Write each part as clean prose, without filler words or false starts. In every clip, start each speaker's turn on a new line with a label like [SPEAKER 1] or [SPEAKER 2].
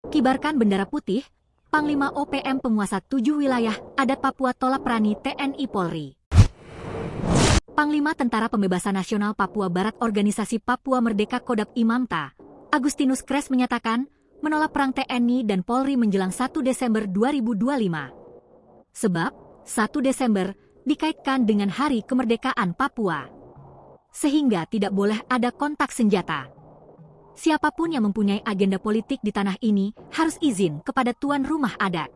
[SPEAKER 1] Kibarkan bendera putih, Panglima OPM penguasa 7 wilayah adat Papua tolak Prani TNI Polri. Panglima Tentara Pembebasan Nasional Papua Barat Organisasi Papua Merdeka Kodap Imamta, Agustinus Kres menyatakan menolak perang TNI dan Polri menjelang 1 Desember 2025. Sebab 1 Desember dikaitkan dengan Hari Kemerdekaan Papua. Sehingga tidak boleh ada kontak senjata. Siapapun yang mempunyai agenda politik di tanah ini harus izin kepada tuan rumah adat.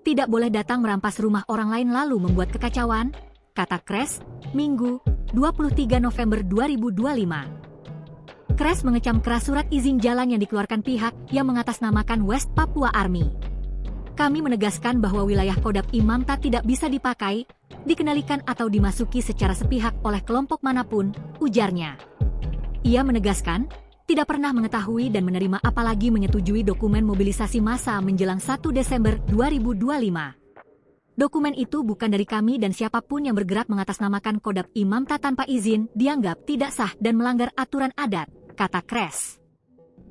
[SPEAKER 1] Tidak boleh datang merampas rumah orang lain lalu membuat kekacauan, kata Kres, Minggu, 23 November 2025. Kres mengecam keras surat izin jalan yang dikeluarkan pihak yang mengatasnamakan West Papua Army. Kami menegaskan bahwa wilayah Kodap Imamta tidak bisa dipakai, dikendalikan atau dimasuki secara sepihak oleh kelompok manapun, ujarnya. Ia menegaskan, tidak pernah mengetahui dan menerima apalagi menyetujui dokumen mobilisasi massa menjelang 1 Desember 2025. Dokumen itu bukan dari kami dan siapapun yang bergerak mengatasnamakan Kodap Imamta tanpa izin dianggap tidak sah dan melanggar aturan adat, kata Kres.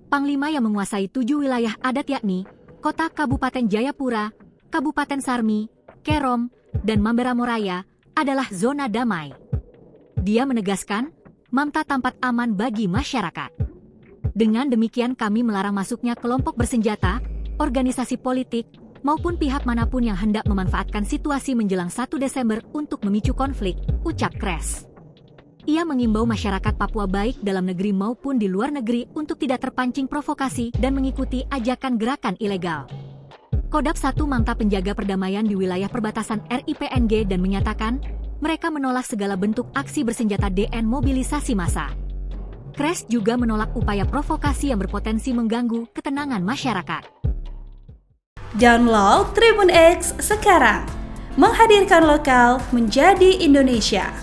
[SPEAKER 1] Panglima yang menguasai 7 wilayah adat yakni Kota Kabupaten Jayapura, Kabupaten Sarmi, Kerom, dan Mamberamoraya adalah zona damai. Dia menegaskan, Mamta tempat aman bagi masyarakat. Dengan demikian kami melarang masuknya kelompok bersenjata, organisasi politik, maupun pihak manapun yang hendak memanfaatkan situasi menjelang 1 Desember untuk memicu konflik, ucap Kres. Ia mengimbau masyarakat Papua baik dalam negeri maupun di luar negeri untuk tidak terpancing provokasi dan mengikuti ajakan gerakan ilegal. Kodap 1 Mamta penjaga perdamaian di wilayah perbatasan RIPNG dan menyatakan, mereka menolak segala bentuk aksi bersenjata DN mobilisasi massa. Kres juga menolak upaya provokasi yang berpotensi mengganggu ketenangan masyarakat.
[SPEAKER 2] Download Tribun X sekarang, menghadirkan lokal menjadi Indonesia.